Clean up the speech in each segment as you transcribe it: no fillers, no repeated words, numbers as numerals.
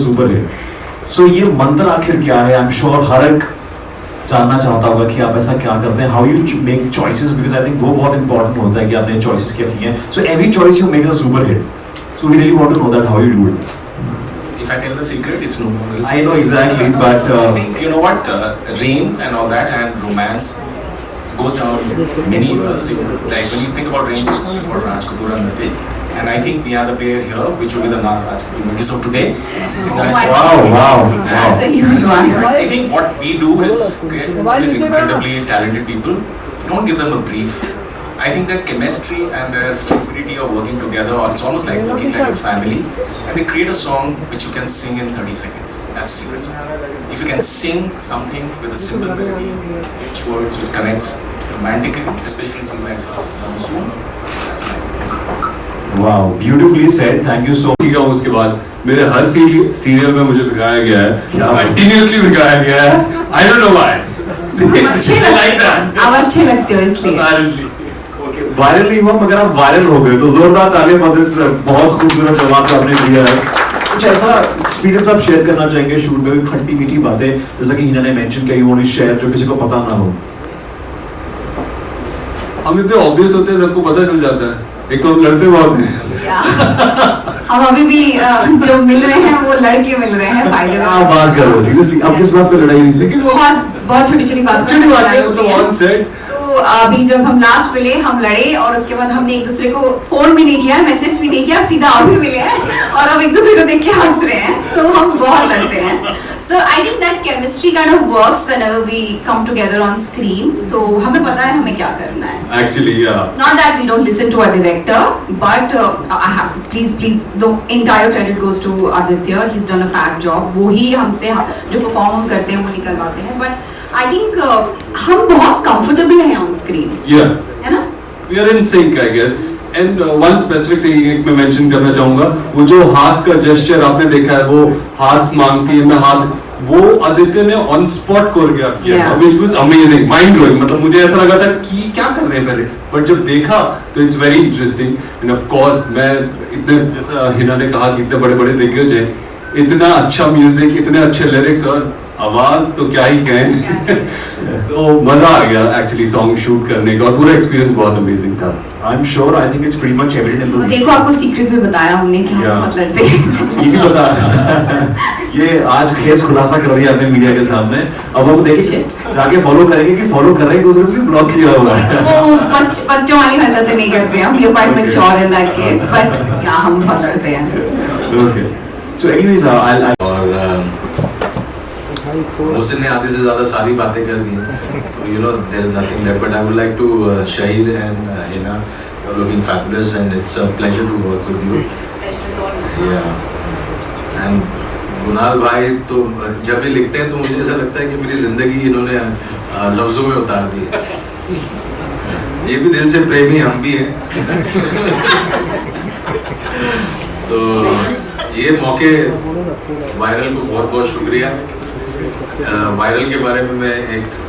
Super hit. सो ये मंत्र आखिर क्या है? आई एम श्योर हर एक जानना चाहता होगा कि आप ऐसा क्या करते हैं, how you make choices, because I think वो बहुत इंपॉर्टेंट होता है कि आपने चॉइसेस क्या की हैं. So every choice you make a super hit. So we really want to know that how you do it. If I tell the secret, it's no longer a secret. I know exactly, but I think you know what, Rains and all that, and romance goes down many years. Like when you think about Rains, you think about Raj Kapoor and Nirdesh. And I think we have the pair here, which will be the Nara Raj Kapoor. So today, wow. That's a huge one. I think what we do is create these incredibly talented people. We don't give them a brief. I think their chemistry and their fluidity of working together, or it's almost like working like a family, and they create a song which you can sing in 30 seconds. That's a secret sauce. If you can sing something with a simple melody, rich words which connects romantically, especially sing like Monsoon, that's nice. Wow, beautifully said. Thank you so much. उसके बाद मेरे हर serial में मुझे दिखाया गया है, continuously दिखाया गया है. I don't know why. आप अच्छे लगते हो इसलिए. Apparently. वायरल नहीं हुआ मगर आप वायरल हो गए, तो जोरदार तालियां मदद से. बहुत खूबसूरत जवाब आपने दिया है. कुछ ऐसा एक्सपीरियंस आप शेयर करना चाहेंगे शूट में, खट्टी मीठी बातें जैसा कि हिना ने मेंशन किया, यू वांट टू शेयर, जो किसी को पता ना हो? हम इतने ऑब्वियस होते हैं, सबको पता चल जाता है. एक तो हम लड़ते बहुत हैं. हम अभी भी जो मिल रहे हैं वो लड़के मिल रहे हैं. बाय द वे आप बात कर रहे हो सीरियसली, आप किस बात पे लड़ाई हुई थी? बहुत छोटी छोटी बात छोटी बात है तो ऑन सेट. तो अभी जब हम लास्ट मिले, हम लड़े और उसके बाद हमने एक दूसरे को फोन भी नहीं किया, मैसेज भी नहीं किया, सीधा अभी मिले हैं और अब एक दूसरे को देख के हंस रहे हैं. तो हम बहुत लड़ते हैं. So I think that chemistry kind of works whenever we come together on screen. तो हमें पता है हमें क्या करना है. Actually, yeah. Not that we don't listen to our director, but I have please the entire credit goes to Aditya. He's done a fab job. वो ही हमसे जो perform हम करते हैं वो निकलवाते हैं. But I think हम बहुत comfortable हैं on screen. Yeah. है ना? We are in sync, I guess. And one specific thing एक मैं mention करना चाहूँगा, वो जो हाथ का gesture आपने देखा है, वो हाथ मांगती है, मैं हाथ, वो आदित्य ने on spot choreograph किया था, which was amazing, mind blowing. मतलब मुझे ऐसा लगा था कि क्या कर रहे हैं पहले, but जब देखा तो it's very interesting. And of course मैं इतने, जैसा हिना ने कहा कि इतने बड़े बड़े दिग्गज हैं, इतना अच्छा म्यूजिक, इतने अच्छे लिरिक्स और आवाज तो क्या ही कहें. तो मजा आ गया एक्चुअली सॉन्ग शूट करने का और पूरा एक्सपीरियंस बहुत अमेजिंग था. I'm sure, I think it's pretty much evident in the. देखो आपको सीक्रेट भी बताया हमने कि हम बहुत लड़ते हैं. ये भी बता. ये आज खेस खुलासा कर दिया आपने मीडिया के सामने. अब वो देखिए जाके फॉलो करेंगे कि फॉलो कर रहे हैं, दूसरे को भी ब्लॉक किया हुआ है. वो बच्चों वाली हरकतें नहीं करते हम. We are quite mature in that case, but क्या हम बहुत लड़ते हैं. Okay. So anyways, I'll और मोहसिन ने आधे से ज़्यादा सारी बातें कर दी हैं, तो you know there is nothing left, but I would like to Shahid and Hina, you're looking fabulous and it's a pleasure to work with you. Yeah. And गुनाल भाई तो जब भी लिखते हैं तो मुझे ऐसा लगता है कि मेरी ज़िंदगी इन्होंने लफ्ज़ों में उतार दी है. ये भी दिल से प्रेमी हम भी हैं. तो ये मौके वायरल को बहुत बहुत शुक्रिया. वायरल के बारे में मैं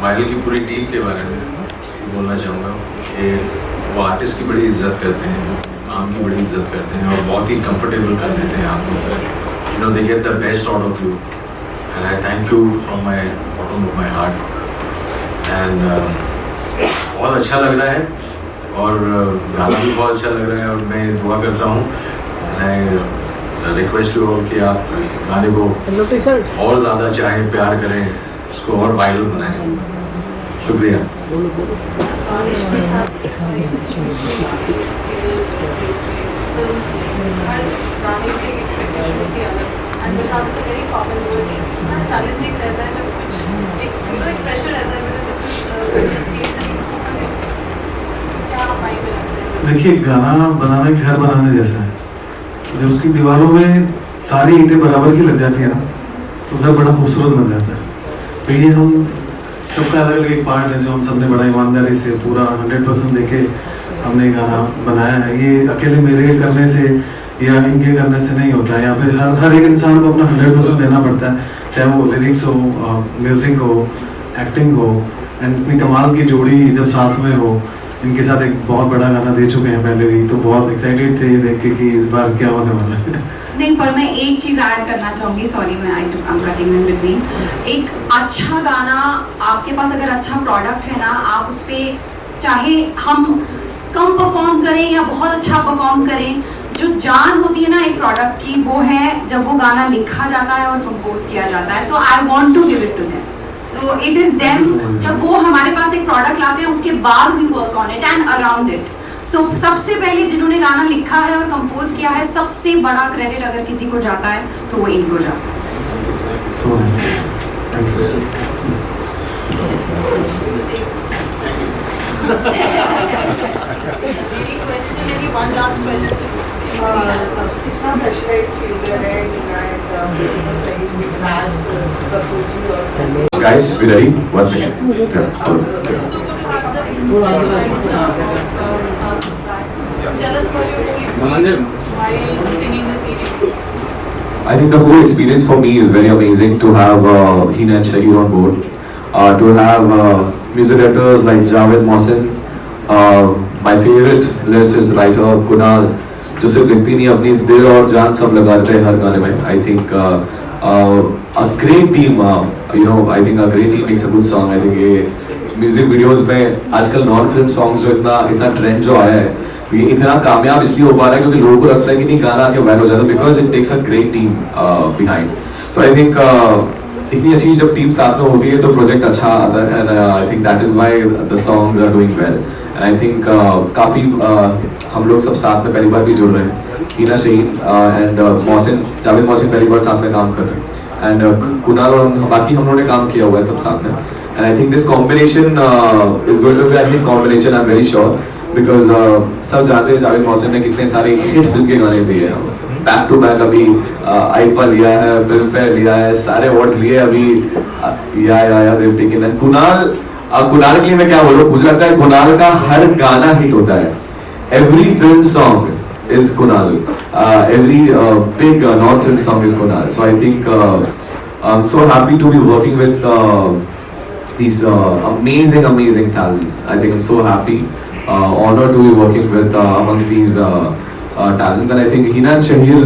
वायरल की पूरी टीम के बारे में बोलना चाहूँगा कि वो आर्टिस्ट की बड़ी इज्जत करते हैं, काम की बड़ी इज्जत करते हैं और बहुत ही कंफर्टेबल कर देते हैं आपको. You know they get the best out of you and I thank you from my bottom of my heart. And बहुत अच्छा लग रहा है और गाना भी बहुत अच्छा लग रहा है और मैं दुआ करता हूँ रिक्वेस्ट यू ऑल कि आप गाने को और ज़्यादा चाहें, प्यार करें, इसको और वायरल बनाएं. शुक्रिया. देखिए गाना बनाना घर बनाने जैसा है. जब उसकी दीवारों में सारी ईंटें बराबर की लग जाती है ना तो घर बड़ा खूबसूरत बन जाता है। तो ये हम सबका अलग अलग एक पार्ट है जो हम सबने बड़ा ईमानदारी से पूरा 100% देके हमने गाना बनाया है। ये अकेले मेरे करने से या इनके करने से नहीं होता है। यहाँ पे हर एक इंसान को अपना 100% देना पड़ता है, चाहे वो लिरिक्स हो, म्यूज़िक हो, एक्टिंग हो। एंड इतनी कमाल की जोड़ी जब साथ में हो, इनके साथ एक बहुत बड़ा गाना दे चुके हैं पहले भी, तो बहुत एक्साइटेड थे ये देख के कि इस बार क्या होने वाला है। नहीं, पर मैं एक चीज ऐड करना चाहूंगी, सॉरी मैं I am cutting in between. एक अच्छा गाना, आपके पास अगर अच्छा प्रोडक्ट है ना, आप उस पर चाहे हम कम परफॉर्म करें या बहुत अच्छा परफॉर्म करें, जो जान होती है ना एक प्रोडक्ट की, वो है जब वो गाना लिखा जाता है और कंपोज किया जाता है। So I want to give it to them. तो इट इज देम, जब वो हमारे पास एक प्रोडक्ट लाते हैं उसके बाद we work on it and around it. So सबसे पहले जिन्होंने गाना लिखा है और कंपोज किया है, सबसे बड़ा क्रेडिट अगर किसी को जाता है तो वो इनको जाता है। So nice. Thank you. Any question? Any one last question? कितना pressurized feel कर रहे हैं कि मैं सही में match प्रपोज और Guys, we ready? One second. Yeah. So good to have the Tell us about your whole experience while singing the series. I think the whole experience for me is very amazing to have Hina and Shahir on board, to have music directors like Javed Mohsin, my favorite lyricist writer Kunal, जो सिर्फ लिखती नहीं अपनी दिल और जान सब लगा देते हैं हर गाने में। I think a great team, I think a great team makes a good song. I think ये म्यूजिक वीडियोस में आजकल नॉन फिल्म सॉन्ग्स जो इतना ट्रेंड जो आया है, ये इतना कामयाब इसलिए हो पा रहा है क्योंकि लोगों को लगता है कि नहीं गाना आके वायरल हो जाता है, because it takes a great team behind. So I think इतनी अच्छी जब टीम साथ में होती है तो प्रोजेक्ट अच्छा आता है, and I think that is why the songs are doing well. And I think काफ़ी हम लोग सब साथ में पहली बार भी जुड़ रहे हैं, हीना शहीन एंड मोहसिन, जावेद मोहसिन पहली बार साथ में काम कर रहे हैं, एंड कुणाल और बाकी हम लोगों ने काम किया हुआ है सब साथ में। And I think this combination is going to be a hit combination, I am very sure, because सब जानते हैं जावेद मोहसिन ने कितने सारे हिट फिल्म के गाने दिए हैं, बैक टू बैक अभी आईफा लिया है, फिल्म फेयर लिया है, सारे अवार्ड्स लिए अभी, या देव टेकन। एंड कुणाल के लिए मैं क्या बोलूं, मुझे लगता है कुणाल का हर गाना हिट होता है, every film song is Kunal, every big non film song is Kunal. So I think I am so happy to be working with these amazing talents. I think I'm so happy, honored to be working with amongst these talents, and I think Hina and Shahir,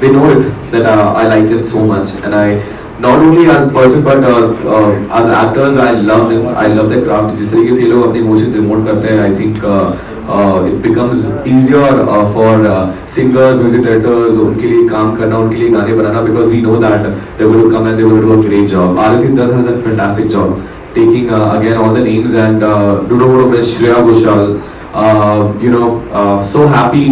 they know it that I like them so much, and I not only as a person but as actors I love them, I love their craft. जिस तरीके से ये लोग अपने emotions remote करते हैं, I think it becomes easier for singers, music directors, उनके लिए काम करना, उनके लिए गाने बनाना, because we know that they're going to come and they're going to do a great job. Aditi Dutt has done a fantastic job taking again all the names, and do not want to miss Shreya Ghoshal. So happy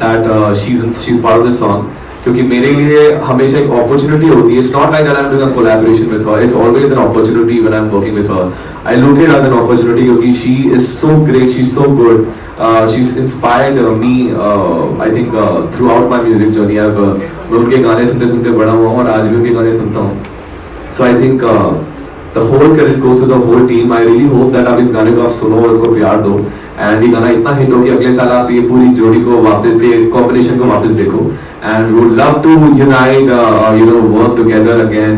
that she's part of this song, क्योंकि मेरे लिए हमेशा एक opportunity होती है। It's not like that I am doing a collaboration with her, it's always an opportunity when I am working with her. I look it as an opportunity क्योंकि she is so great, she is so good, she is inspired me I think throughout my music journey. अब मैं उनके गाने सुनते सुनते बड़ा हुआ हूँ और आज भी उनके गाने सुनता हूँ। So I think the whole credit goes to the whole team. I really hope that आप इस गाने को आप सुनो और इसको प्यार दो, एंड ये गाना इतना हिट हो कि अगले साल आप ये पूरी जोड़ी को वापस से कॉम्बिनेशन को वापस देखो, and we would love to unite, work together again.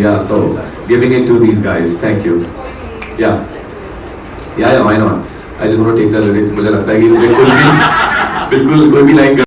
Yeah, so giving it to these guys. Thank you. Yeah, why not? I just want to take the lyrics. मुझे लगता है कि मुझे बिल्कुल कोई भी लाइन